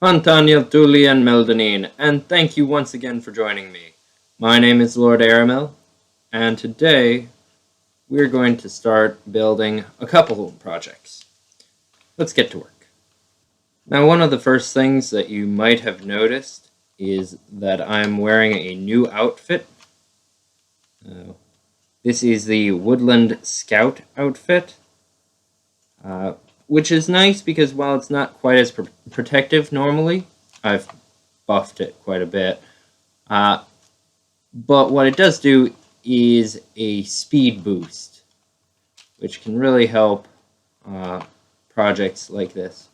Antaniel, Tuli, and Meldanine, and thank you once again for joining me. My name is Lord Aramil, and today we're going to start building a couple of projects. Let's get to work. Now, one of the first things that you might have noticed is that I'm wearing a new outfit. This is the Woodland Scout outfit, which is nice because while it's not quite as protective normally, I've buffed it quite a bit. But what it does do is a speed boost, which can really help projects like this.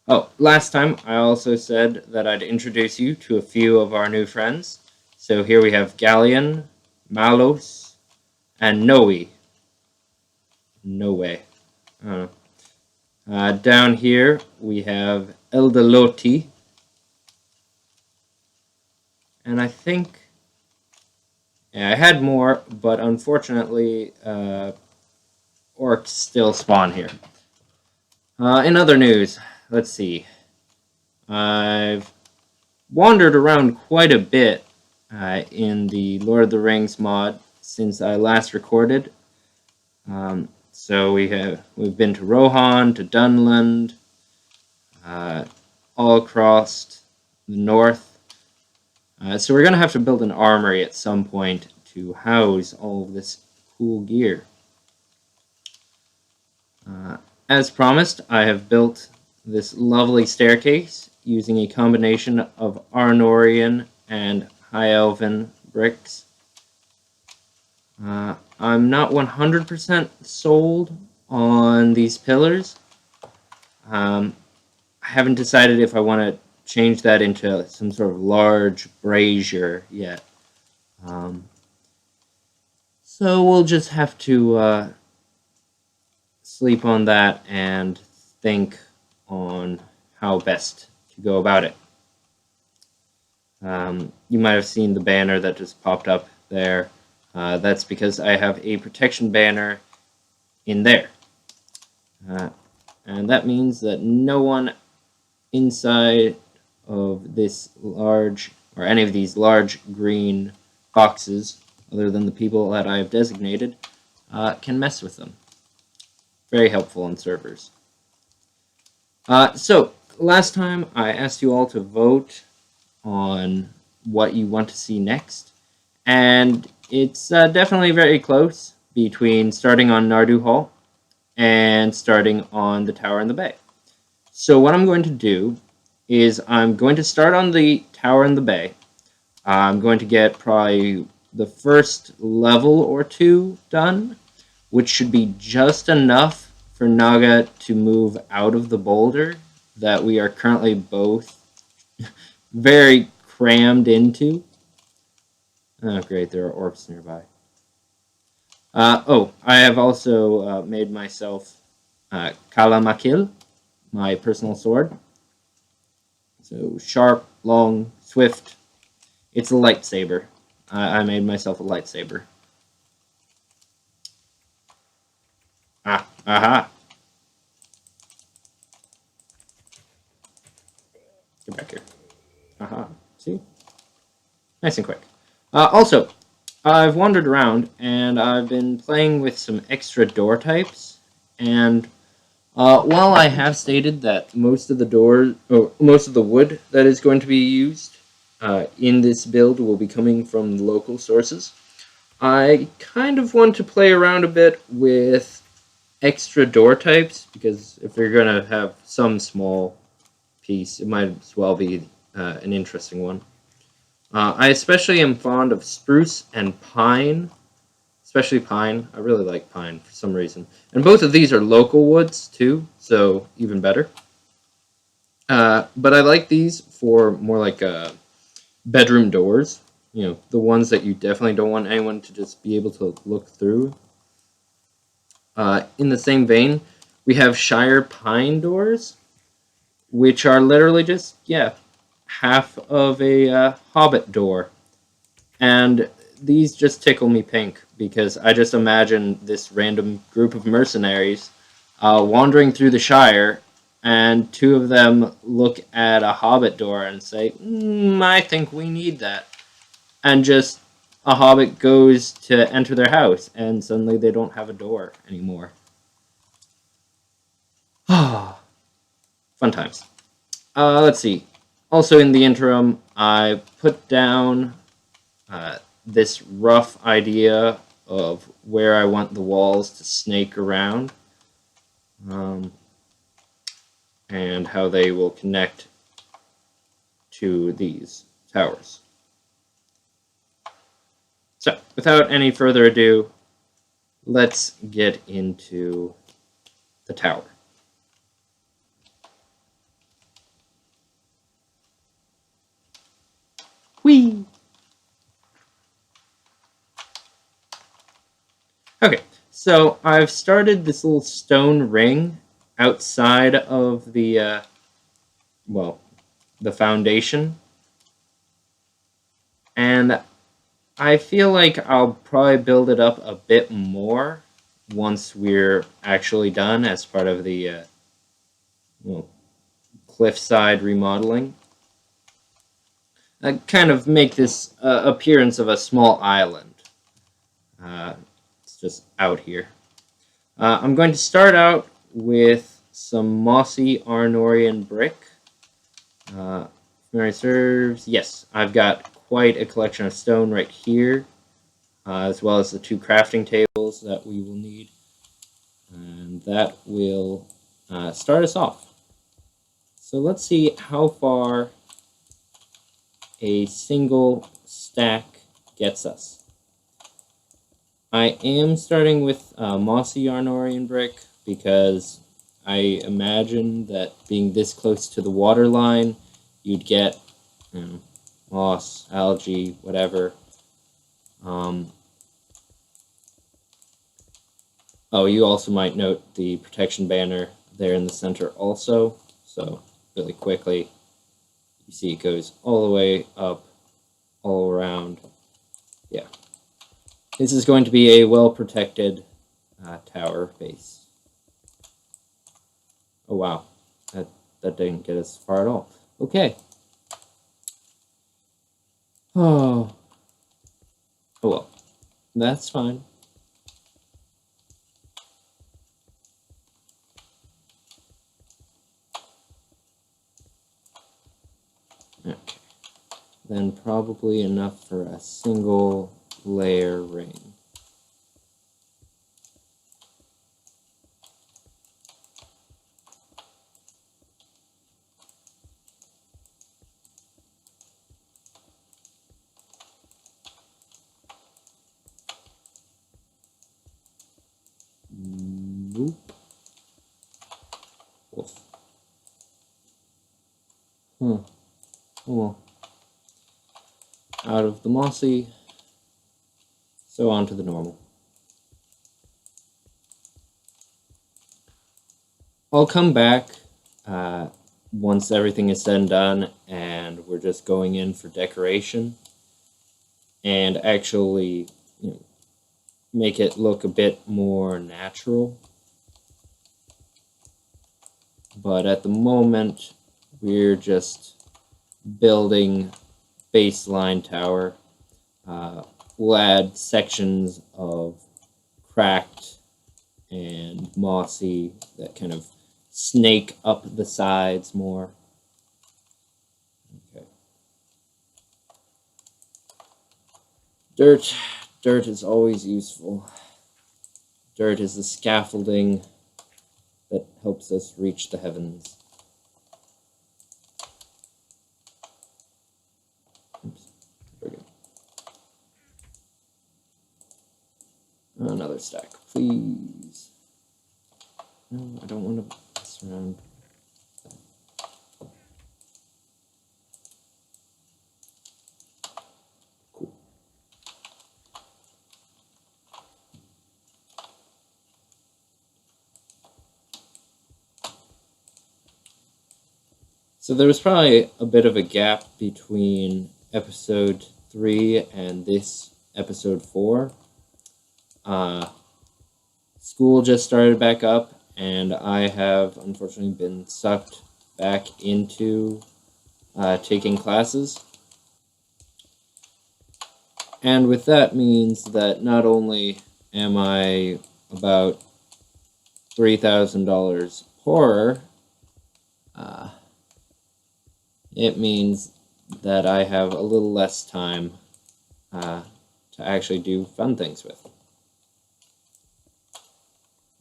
Oh, last time I also said that I'd introduce you to a few of our new friends. So here we have Galleon, Malos, and Noe. Down here we have Eldaloti. And I think I had more, but unfortunately orcs still spawn here. In other news, let's see. I've wandered around quite a bit in the Lord of the Rings mod since I last recorded. So we've been to Rohan, to Dunland, all across the north. So we're going to have to build an armory at some point to house all of this cool gear. As promised, I have built this lovely staircase using a combination of Arnorian and High Elven bricks. I'm not 100% sold on these pillars. I haven't decided if I want to change that into some sort of large brazier yet. So we'll just have to sleep on that and think on how best to go about it. You might have seen the banner that just popped up there. That's because I have a protection banner in there. And that means that no one inside of this large, or any of these large green boxes, other than the people that I have designated, can mess with them. Very helpful on servers. So, last time I asked you all to vote on what you want to see next, and it's definitely very close between starting on Narduhal and starting on the Tower in the Bay. So what I'm going to do is I'm going to start on the Tower in the Bay. I'm going to get probably the first level or two done, which should be just enough for Naga to move out of the boulder that we are currently both very crammed into. Oh, great, there are orcs nearby. I have also made myself Kalamakil, my personal sword. So sharp, long, swift. It's a lightsaber. I made myself a lightsaber. Aha. Get back here. Aha. See? Nice and quick. Also, I've wandered around and I've been playing with some extra door types. And while I have stated that most of the wood that is going to be used in this build will be coming from local sources, I kind of want to play around a bit with extra door types, because if you're going to have some small piece, it might as well be an interesting one. I especially am fond of spruce and pine, especially pine. I really like pine for some reason. And both of these are local woods too, so even better. But I like these for more like bedroom doors. You know, the ones that you definitely don't want anyone to just be able to look through. In the same vein, we have Shire pine doors, which are literally just, half of a hobbit door. And these just tickle me pink, because I just imagine this random group of mercenaries wandering through the Shire and two of them look at a hobbit door and say, I think we need that. And just a hobbit goes to enter their house, and suddenly they don't have a door anymore. Fun times. Let's see. Also in the interim, I put down this rough idea of where I want the walls to snake around, and how they will connect to these towers. So, without any further ado, let's get into the tower. Whee! Okay, so I've started this little stone ring outside of the, the foundation. And I feel like I'll probably build it up a bit more once we're actually done as part of the cliffside remodeling. I kind of make this appearance of a small island. It's just out here. I'm going to start with some mossy Arnorian brick. Memory serves, yes, I've got quite a collection of stone right here, as well as the two crafting tables that we will need. And that will start us off. So let's see how far a single stack gets us. I am starting with mossy Arnorian brick because I imagine that being this close to the water line, you'd get moss, algae, whatever. Oh, you also might note the protection banner there in the center also. So really quickly, you see it goes all the way up, all around. Yeah. This is going to be a well-protected tower base. Oh, wow. That didn't get us far at all. Okay. Oh well. That's fine. Okay. Then probably enough for a single layer ring. Nope. Wolf. Oh well. Out of the mossy, so on to the normal. I'll come back once everything is said and done and we're just going in for decoration and actually make it look a bit more natural. But at the moment, we're just building baseline tower. We'll add sections of cracked and mossy that kind of snake up the sides more. Okay. Dirt is always useful. Dirt is the scaffolding that helps us reach the heavens. Oops, there we go. Another stack, please. No, I don't want to mess around. Cool. So there was probably a bit of a gap between episode 3 and this episode 4. School just started back up, and I have unfortunately been sucked back into taking classes. And with that means that not only am I about $3,000 poorer, it means that I have a little less time to actually do fun things with,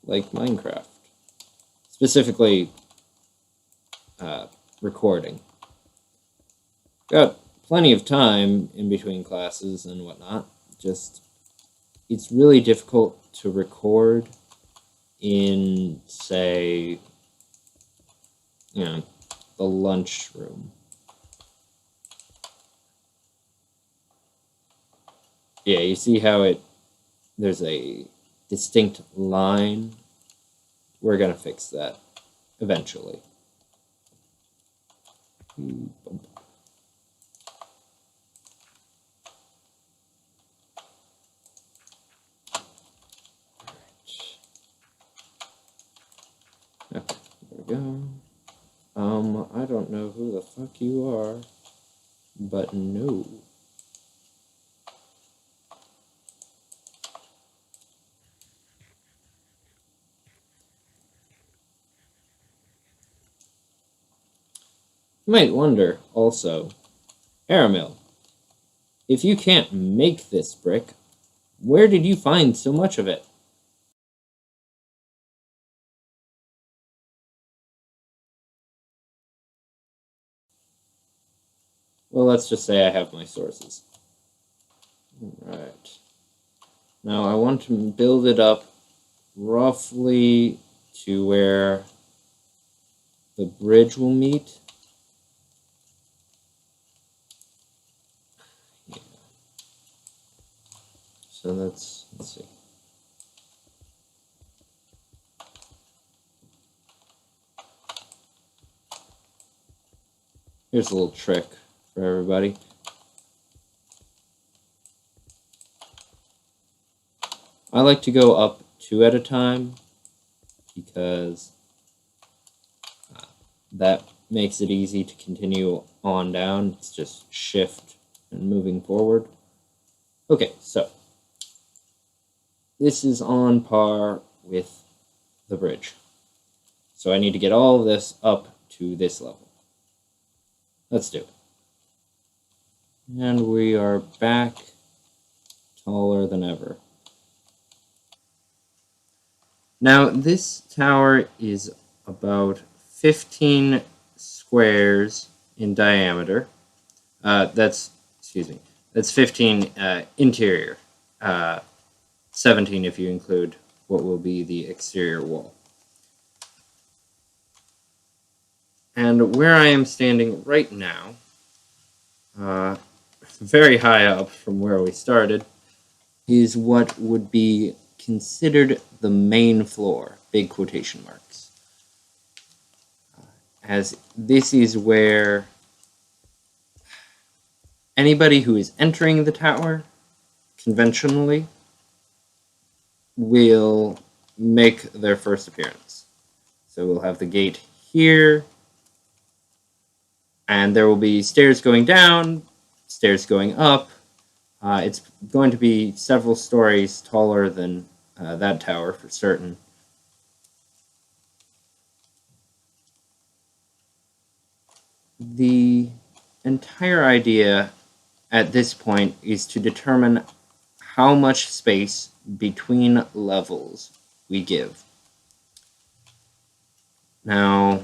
like Minecraft. Specifically, recording. Got plenty of time in between classes and whatnot. Just, it's really difficult to record in, say, the lunchroom. Yeah, you see how there's a distinct line? We're gonna fix that eventually. Okay, there we go. I don't know who the fuck you are, but no. You might wonder, also, Aramil, if you can't make this brick, where did you find so much of it? Well, let's just say I have my sources. Alright. Now I want to build it up roughly to where the bridge will meet. Yeah. So let's see. Here's a little trick for everybody. I like to go up 2 at a time because that makes it easy to continue on down. It's just shift and moving forward. Okay, so this is on par with the bridge. So I need to get all of this up to this level. Let's do it. And we are back taller than ever. Now, this tower is about 15 squares in diameter. That's 15 interior. 17 if you include what will be the exterior wall. And where I am standing right now, very high up from where we started, is what would be considered the main floor, big quotation marks. As this is where anybody who is entering the tower conventionally will make their first appearance. So we'll have the gate here, and there will be stairs going down, stairs going up. It's going to be several stories taller than that tower for certain. The entire idea at this point is to determine how much space between levels we give. Now,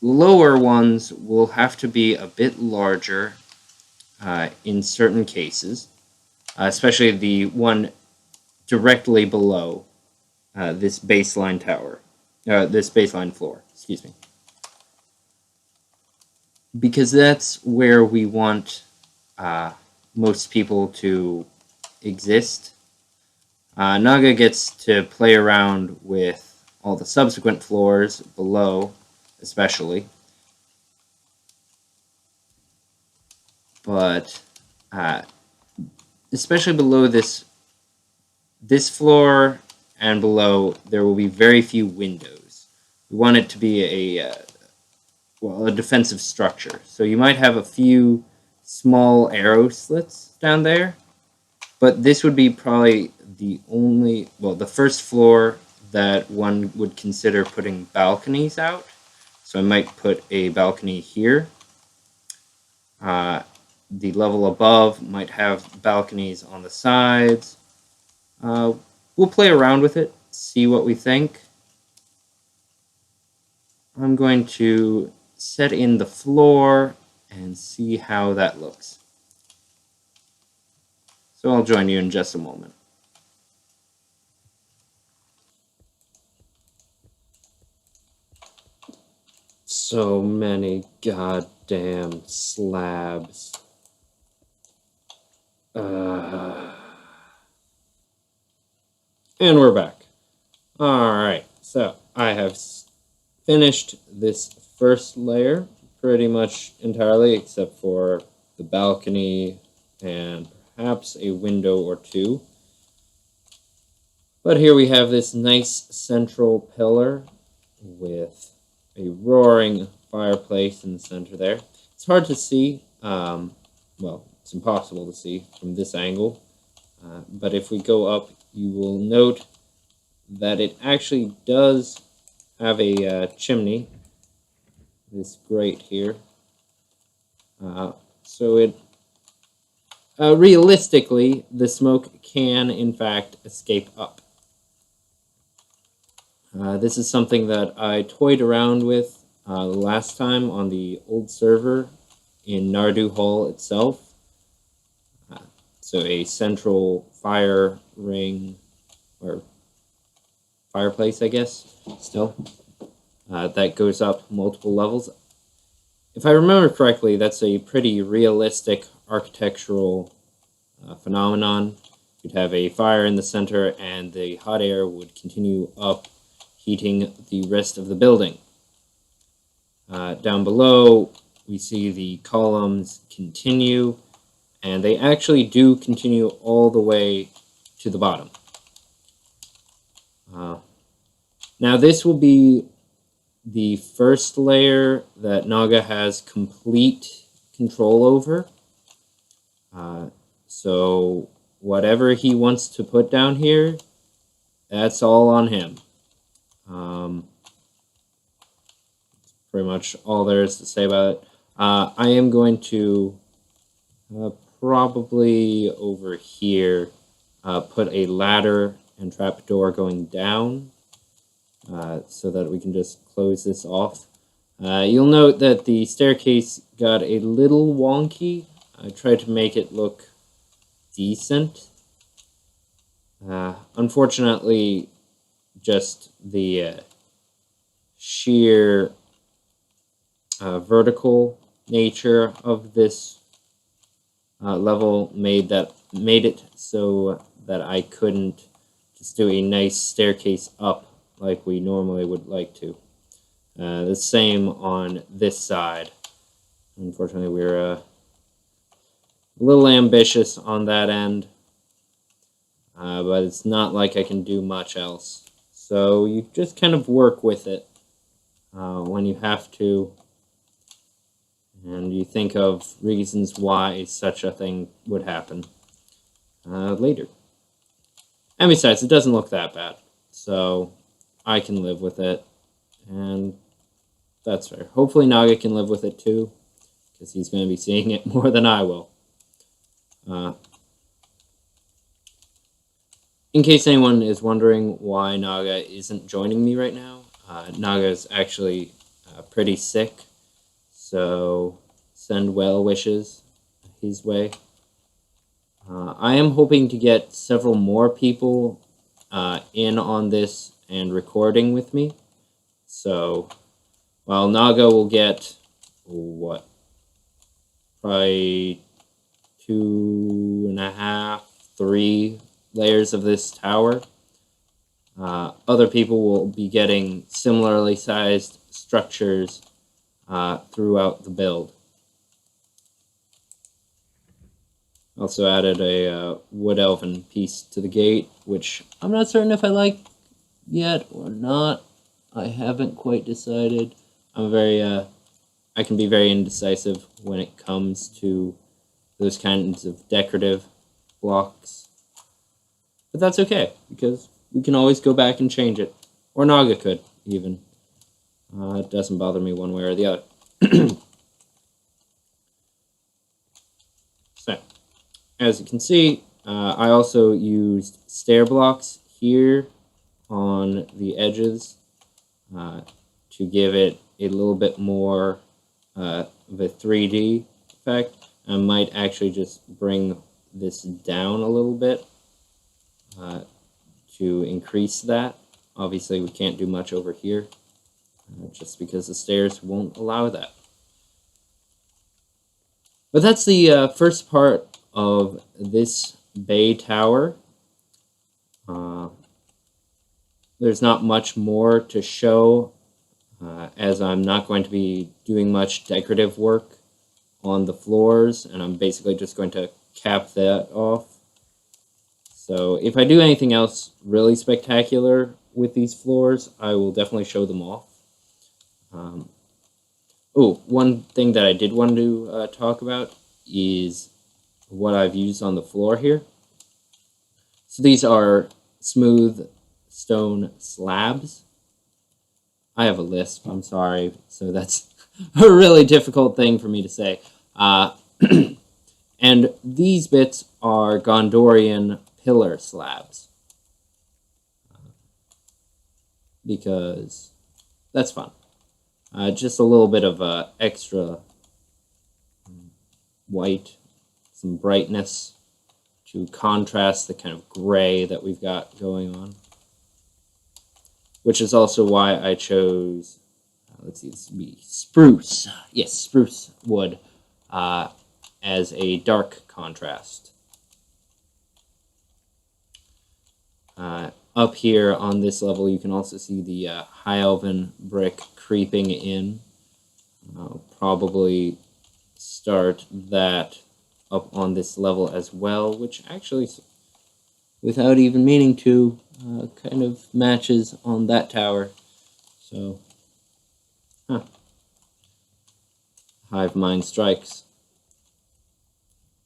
lower ones will have to be a bit larger in certain cases, especially the one directly below this baseline tower, this baseline floor, excuse me. Because that's where we want most people to exist. Naga gets to play around with all the subsequent floors below, especially. But especially below this floor and below there will be very few windows. We want it to be a defensive structure. So you might have a few small arrow slits down there, but this would be probably the first floor that one would consider putting balconies out. So I might put a balcony here. The level above might have balconies on the sides. We'll play around with it, see what we think. I'm going to set in the floor and see how that looks. So I'll join you in just a moment. So many goddamn slabs. And we're back. Alright, so I have finished this first layer pretty much entirely, except for the balcony and perhaps a window or two. But here we have this nice central pillar with a roaring fireplace in the center there. It's hard to see, well, it's impossible to see from this angle, but if we go up, you will note that it actually does have a chimney, this grate here. So it realistically, the smoke can in fact escape up. This is something that I toyed around with last time on the old server in Narduhal itself. So a central fire ring, or fireplace, I guess, still, that goes up multiple levels. If I remember correctly, that's a pretty realistic architectural phenomenon. You'd have a fire in the center, and the hot air would continue up, heating the rest of the building. Down below, we see the columns continue, and they actually do continue all the way to the bottom. Now this will be the first layer that Naga has complete control over. So whatever he wants to put down here, that's all on him. Pretty much all there is to say about it. I am going to probably over here put a ladder and trapdoor going down so that we can just close this off. You'll note that the staircase got a little wonky. I tried to make it look decent. Unfortunately, just the sheer vertical nature of this level made it so that I couldn't just do a nice staircase up like we normally would like to. The same on this side. Unfortunately, we're a little ambitious on that end, but it's not like I can do much else. So you just kind of work with it when you have to, and you think of reasons why such a thing would happen later. And besides, it doesn't look that bad, so I can live with it, and that's fair. Hopefully Naga can live with it too, because he's going to be seeing it more than I will. In case anyone is wondering why Naga isn't joining me right now, Naga is actually pretty sick, so send well wishes his way. I am hoping to get several more people in on this and recording with me. So while Naga will get, what, probably 2.5, 3 layers of this tower, other people will be getting similarly sized structures throughout the build. Also added a wood elven piece to the gate, which I'm not certain if I like yet or not. I haven't quite decided. I can be very indecisive when it comes to those kinds of decorative blocks. But that's okay, because we can always go back and change it. Or Naga could, even. It doesn't bother me one way or the other. So, as you can see, I also used stair blocks here on the edges to give it a little bit more of a 3D effect. I might actually just bring this down a little bit to increase that. Obviously, we can't do much over here just because the stairs won't allow that. But that's the first part of this bay tower. There's not much more to show as I'm not going to be doing much decorative work on the floors, and I'm basically just going to cap that off. So if I do anything else really spectacular with these floors, I will definitely show them off. One thing that I did want to talk about is what I've used on the floor here. So these are smooth stone slabs. I have a lisp, I'm sorry, so that's a really difficult thing for me to say. And these bits are Gondorian pillar slabs. Because that's fun. Just a little bit of extra white, some brightness to contrast the kind of gray that we've got going on. Which is also why I chose, let's see, this would be spruce. Yes, spruce wood as a dark contrast. Up here on this level, you can also see the High Elven brick creeping in. I'll probably start that up on this level as well, which actually, without even meaning to, kind of matches on that tower. So, hive mind strikes.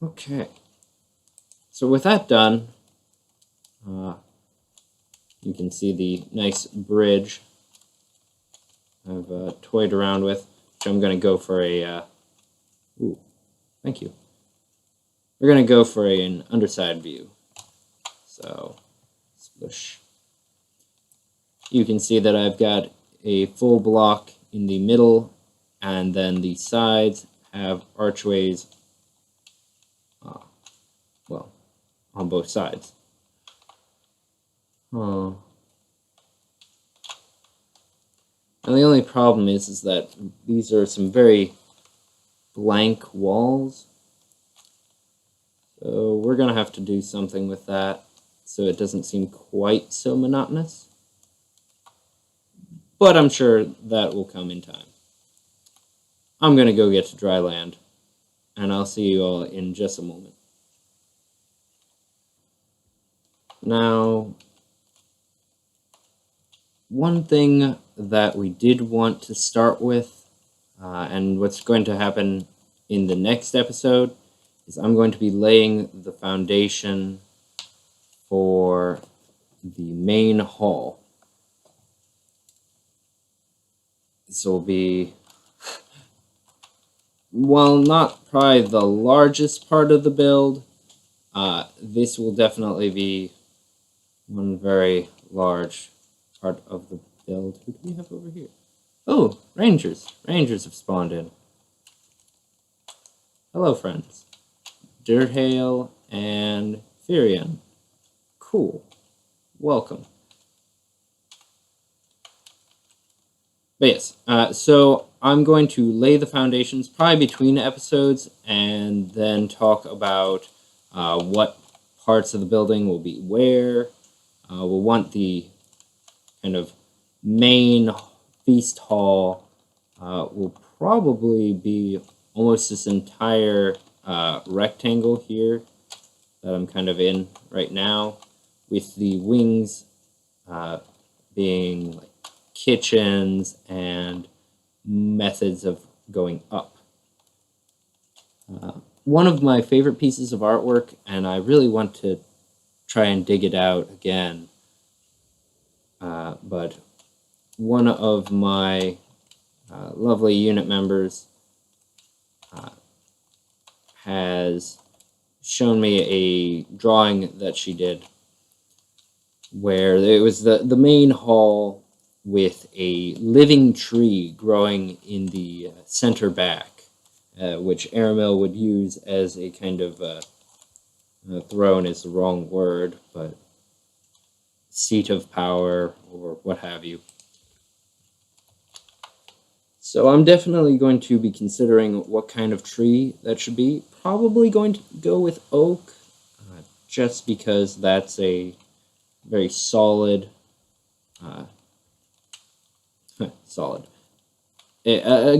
Okay. So with that done, you can see the nice bridge I've toyed around with, which I'm going to go for a... ooh, thank you. We're going to go for an underside view. So, splish. You can see that I've got a full block in the middle, and then the sides have archways, well, on both sides. And the only problem is that these are some very blank walls. So we're going to have to do something with that so it doesn't seem quite so monotonous. But I'm sure that will come in time. I'm going to go get to dry land, and I'll see you all in just a moment. Now, one thing that we did want to start with, and what's going to happen in the next episode, is I'm going to be laying the foundation for the main hall. This will be, while not probably the largest part of the build, this will definitely be one very large part of the build. Who do we have over here? Oh, rangers. Rangers have spawned in. Hello, friends. Narduhal and Firion. Cool. Welcome. But yes, so I'm going to lay the foundations probably between episodes and then talk about what parts of the building will be where. We'll want the kind of main feast hall will probably be almost this entire rectangle here that I'm kind of in right now, with the wings being like kitchens and methods of going up. One of my favorite pieces of artwork, and I really want to try and dig it out again, but one of my lovely unit members has shown me a drawing that she did where it was the main hall with a living tree growing in the center back, which Aramil would use as a kind of throne is the wrong word, but seat of power or what have you. So I'm definitely going to be considering what kind of tree that should be. Probably going to go with oak, just because that's a very solid, a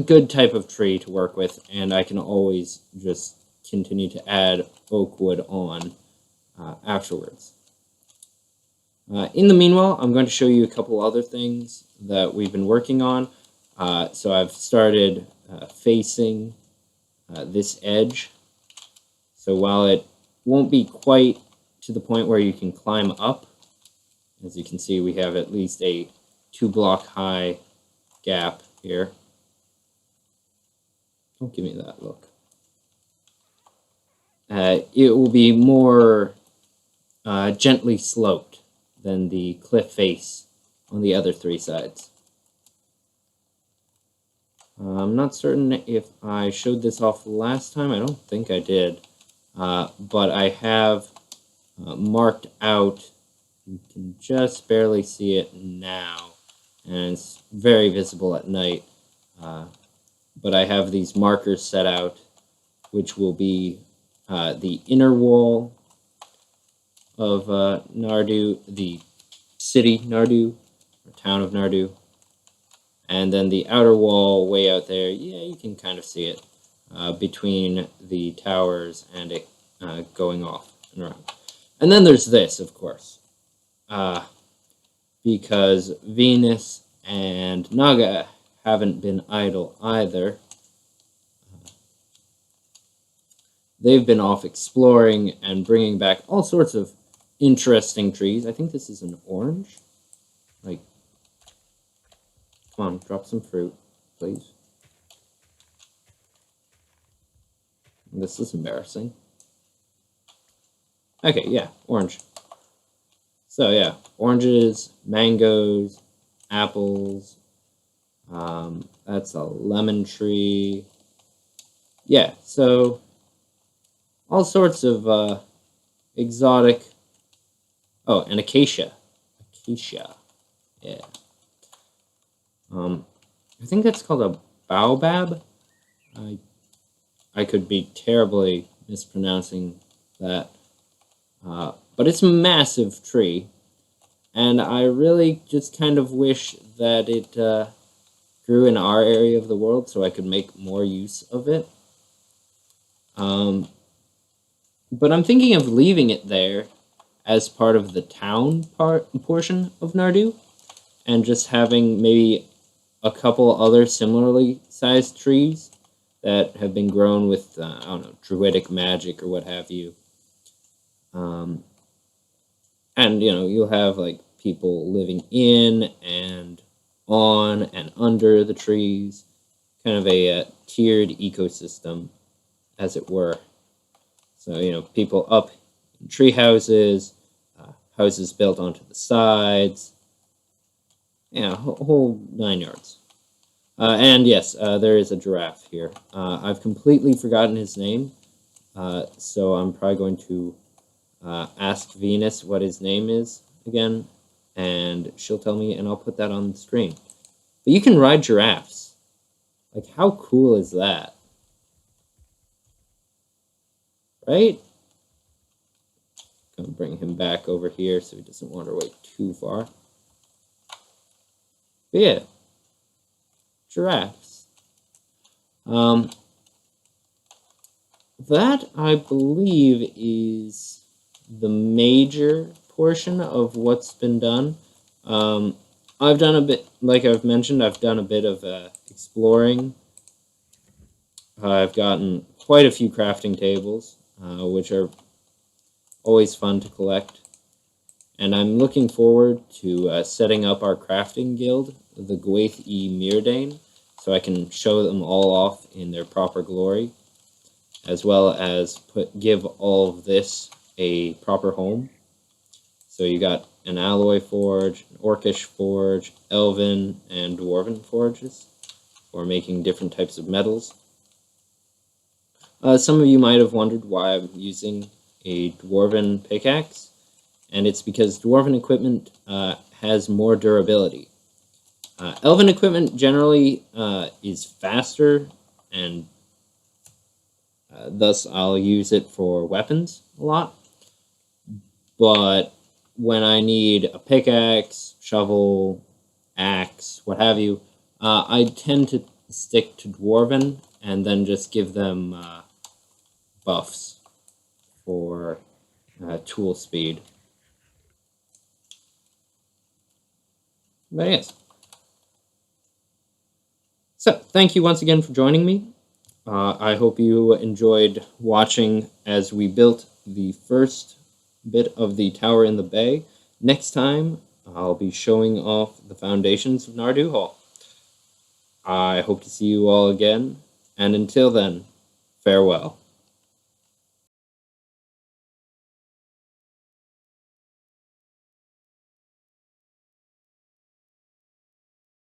good type of tree to work with, and I can always just continue to add oak wood on afterwards. In the meanwhile, I'm going to show you a couple other things that we've been working on. So I've started facing this edge. So while it won't be quite to the point where you can climb up, as you can see, we have at least a 2-block high gap here. Don't give me that look. It will be more gently sloped than the cliff face on the other 3 sides. I'm not certain if I showed this off last time. I don't think I did. But I have marked out, you can just barely see it now, and it's very visible at night. But I have these markers set out, which will be the inner wall of Nardu, the city Nardu, or town of Nardu, and then the outer wall way out there, yeah, you can kind of see it, between the towers and it going off and around. And then there's this, of course, because Venus and Naga haven't been idle either. They've been off exploring and bringing back all sorts of interesting trees. I think this is an orange. Like, come on, drop some fruit, please. This is embarrassing. Okay, yeah, orange. So yeah, oranges, mangoes, apples. That's a lemon tree. Yeah, so all sorts of exotic. Oh, and acacia. Acacia. Yeah. I think that's called a baobab. I could be terribly mispronouncing that. But it's a massive tree. And I really just kind of wish that it grew in our area of the world so I could make more use of it. But I'm thinking of leaving it there as part of the town portion of Nardu, and just having maybe a couple other similarly sized trees that have been grown with, I don't know, druidic magic or what have you. And, you know, you'll have, like, people living in and on and under the trees. Kind of a tiered ecosystem, as it were. So, you know, people up in tree houses, houses built onto the sides. Yeah, whole 9 yards. And yes, there is a giraffe here. I've completely forgotten his name, so I'm probably going to ask Venus what his name is again, and she'll tell me, and I'll put that on the screen. But you can ride giraffes. Like, how cool is that? Right? Gonna bring him back over here so he doesn't wander away too far. But yeah, giraffes. That, I believe, is the major portion of what's been done. I've done a bit, like I've mentioned, I've done a bit of exploring. I've gotten quite a few crafting tables, which are always fun to collect. And I'm looking forward to setting up our crafting guild, the Gwaith-e Myrdain, so I can show them all off in their proper glory, as well as give all of this a proper home. So you got an alloy forge, an orcish forge, elven, and dwarven forges for making different types of metals. Some of you might have wondered why I'm using a dwarven pickaxe, and it's because dwarven equipment has more durability. Elven equipment generally is faster, and thus I'll use it for weapons a lot. But when I need a pickaxe, shovel, axe, what have you, I tend to stick to dwarven and then just give them buffs for tool speed. But yes. So, thank you once again for joining me. I hope you enjoyed watching as we built the first bit of the tower in the bay. Next time, I'll be showing off the foundations of Narduhal. I hope to see you all again, and until then, farewell.